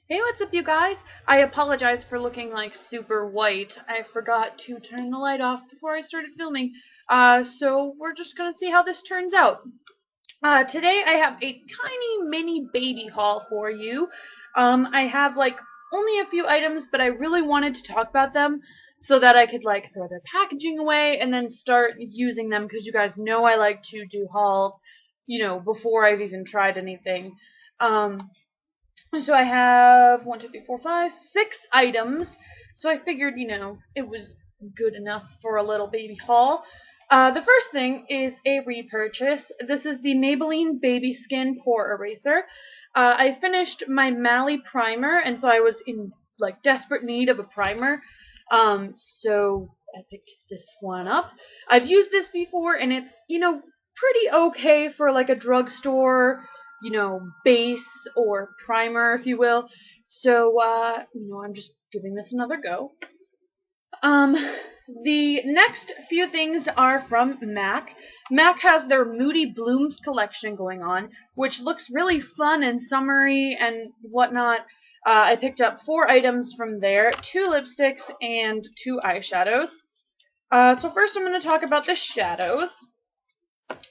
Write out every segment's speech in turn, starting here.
Hey, what's up, you guys? I apologize for looking like super white. I forgot to turn the light off before I started filming. So we're just gonna see how this turns out. Today I have a tiny mini baby haul for you. I have like only a few items, but I really wanted to talk about them so that I could like throw their packaging away and then start using them because you guys know I like to do hauls, before I've even tried anything. So I have 6 items. So I figured, it was good enough for a little baby haul. The first thing is a repurchase. This is the Maybelline Baby Skin Pore Eraser. I finished my Mally primer, and so I was in like desperate need of a primer. So I picked this one up. I've used this before, and it's, pretty okay for like a drugstore base or primer, if you will. So, I'm just giving this another go. Um, the next few things are from MAC. MAC has their Moody Blooms collection going on, which looks really fun and summery and whatnot. I picked up 4 items from there, 2 lipsticks and 2 eyeshadows. So first I'm going to talk about the shadows.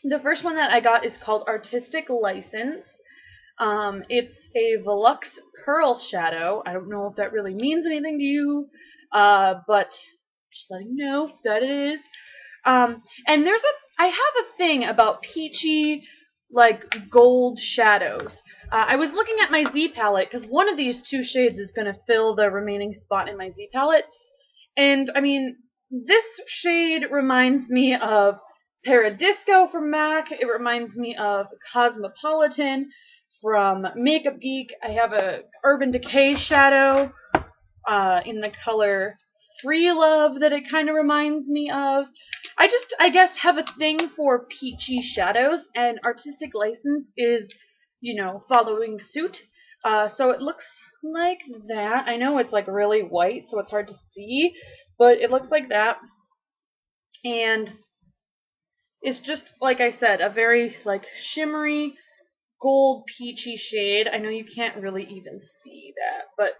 The first one that I got is called Artistic License. It's a Velux Pearl Shadow. I don't know if that really means anything to you, but just letting you know that it is. And I have a thing about peachy, like, gold shadows. I was looking at my Z palette, because one of these 2 shades is going to fill the remaining spot in my Z palette. And, I mean, this shade reminds me of Paradisco from MAC. It reminds me of Cosmopolitan from Makeup Geek. I have a Urban Decay shadow in the color Free Love that it kind of reminds me of. I guess, have a thing for peachy shadows, and Artistic License is, following suit. So it looks like that. I know it's like really white, so it's hard to see, but it looks like that. And it's just, like I said, a very like shimmery gold peachy shade. I know you can't really even see that, but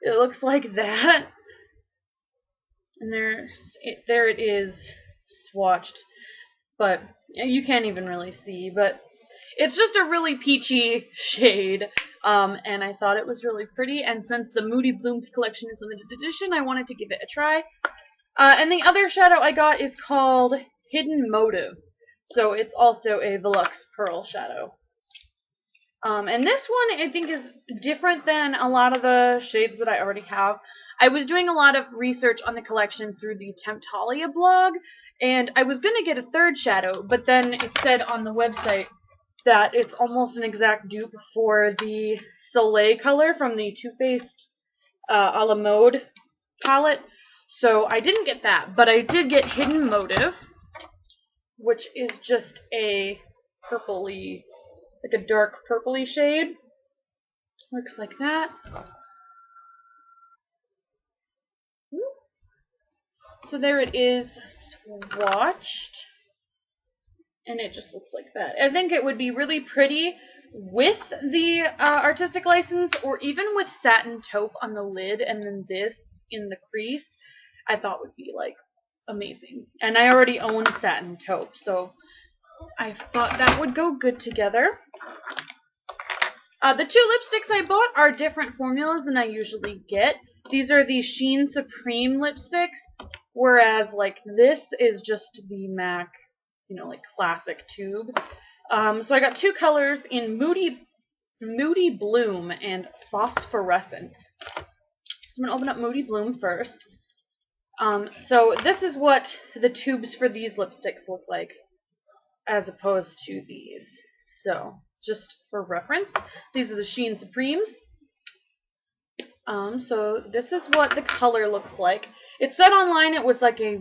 it looks like that. And there it is swatched, but you can't even really see, but it's just a really peachy shade, and I thought it was really pretty, and since the Moody Blooms collection is limited edition, I wanted to give it a try. And the other shadow I got is called Hidden Motive, so it's also a Velux Pearl shadow. And this one I think is different than a lot of the shades that I already have. I was doing a lot of research on the collection through the Temptalia blog, and I was going to get a 3rd shadow, but then it said on the website that it's almost an exact dupe for the Soleil color from the Too Faced a la Mode palette. So I didn't get that, but I did get Hidden Motive, which is just a purpley, like a dark purpley shade. Looks like that. So there it is swatched. And it just looks like that. I think it would be really pretty with the Artistic License, or even with satin taupe on the lid and then this in the crease. I thought would be like amazing. And I already own satin taupe, so I thought that would go good together. The 2 lipsticks I bought are different formulas than I usually get. These are the Sheen Supreme lipsticks, whereas like this is just the MAC, like classic tube. So I got 2 colors in Moody Bloom and Phosphorescent. So I'm going to open up Moody Bloom first. So this is what the tubes for these lipsticks look like, as opposed to these. So, just for reference, these are the Sheen Supremes. So this is what the color looks like. It said online it was like a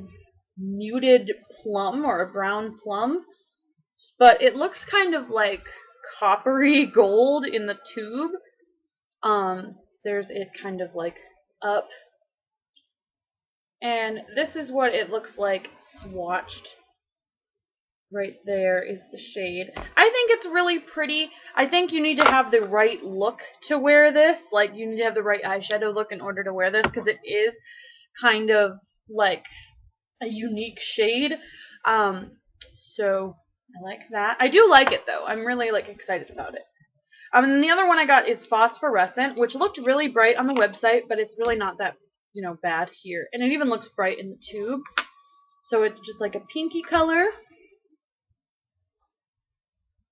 muted plum or a brown plum, but it looks kind of like coppery gold in the tube. There's it kind of like up. And this is what it looks like swatched. Right there is the shade. I think it's really pretty. I think you need to have the right look to wear this. Like, you need to have the right eyeshadow look in order to wear this, because it is kind of like a unique shade. So I like that. I do like it though. I'm really like excited about it. And the other one I got is Phosphorescent, which looked really bright on the website, but it's really not that, bad here. And it even looks bright in the tube. So it's just like a pinky color.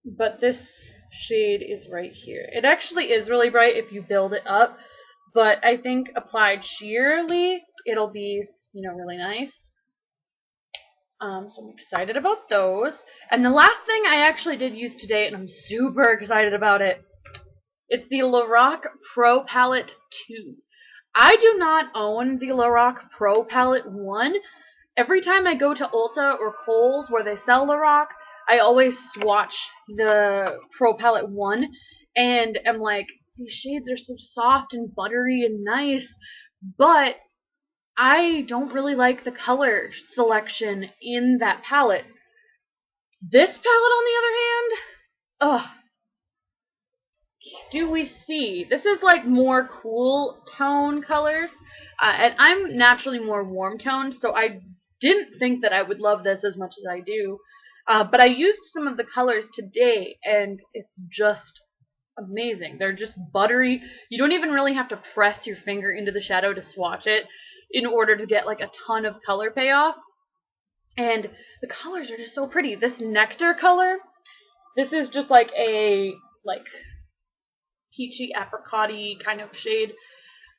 But this shade is right here. It actually is really bright if you build it up, but I think applied sheerly, it'll be, really nice. So I'm excited about those. And the last thing I actually did use today, and I'm super excited about it, it's the Lorac Pro Palette 2. I do not own the Lorac Pro Palette 1. Every time I go to Ulta or Kohl's where they sell Lorac, I always swatch the Pro Palette 1, and I'm like, these shades are so soft and buttery and nice, but I don't really like the color selection in that palette. This palette, on the other hand, do we see? This is like more cool tone colors, and I'm naturally more warm toned, so I didn't think that I would love this as much as I do. But I used some of the colors today, and it's just amazing. They're just buttery. You don't even really have to press your finger into the shadow to swatch it in order to get like a ton of color payoff. And the colors are just so pretty. This Nectar color, this is just like a peachy apricot-y kind of shade.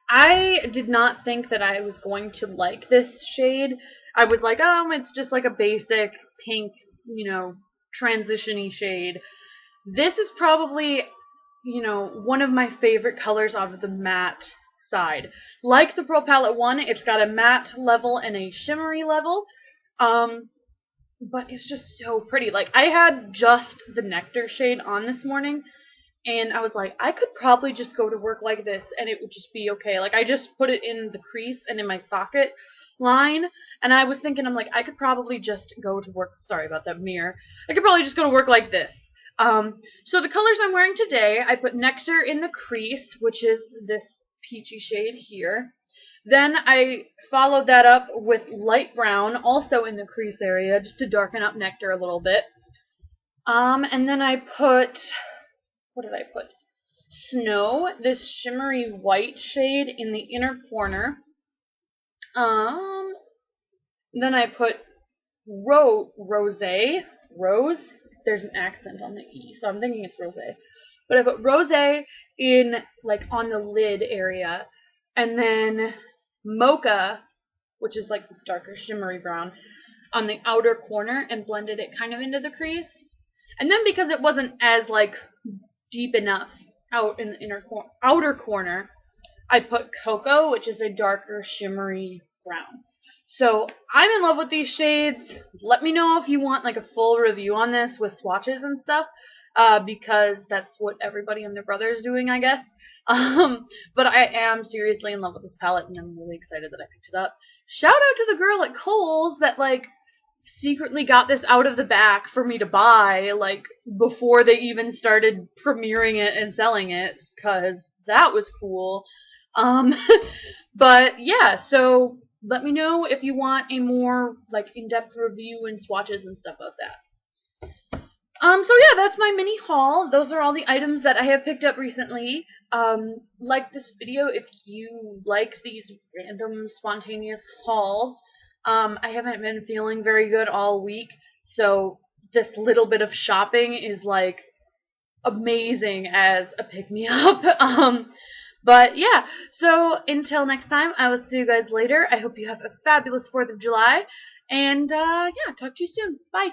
I did not think that I was going to like this shade. I was like, oh, it's just like a basic pink, transition-y shade. This is probably, one of my favorite colors out of the matte side. Like the Pro Palette 1, it's got a matte level and a shimmery level. But it's just so pretty. Like, I had just the Nectar shade on this morning, and I was like, I could probably just go to work like this, and it would just be okay. Like, I just put it in the crease and in my socket line, and I was thinking, I'm like, I could probably just go to work. Sorry about that mirror. I could probably just go to work like this. So the colors I'm wearing today, I put Nectar in the crease, which is this peachy shade here. Then I followed that up with light brown, also in the crease area, just to darken up Nectar a little bit. And then I put, what did I put? Snow, this shimmery white shade in the inner corner. Then I put Rose. There's an accent on the E, so I'm thinking it's Rose. But I put Rose in, like, on the lid area. And then Mocha, which is like this darker shimmery brown, on the outer corner, and blended it kind of into the crease. And then because it wasn't as like deep enough out in the outer corner, I put Cocoa, which is a darker shimmery brown. So I'm in love with these shades. Let me know if you want like a full review on this with swatches and stuff, because that's what everybody and their brother is doing, I guess. But I am seriously in love with this palette, and I'm really excited that I picked it up. Shout out to the girl at Kohl's that like secretly got this out of the back for me to buy, like before they even started premiering it and selling it, because that was cool. But yeah, so let me know if you want a more like in-depth review and swatches and stuff of that. So yeah, that's my mini haul. Those are all the items that I have picked up recently. Like this video if you like these random spontaneous hauls. I haven't been feeling very good all week, so this little bit of shopping is like amazing as a pick-me-up. But yeah, so until next time, I will see you guys later. I hope you have a fabulous 4th of July, and yeah, talk to you soon. Bye!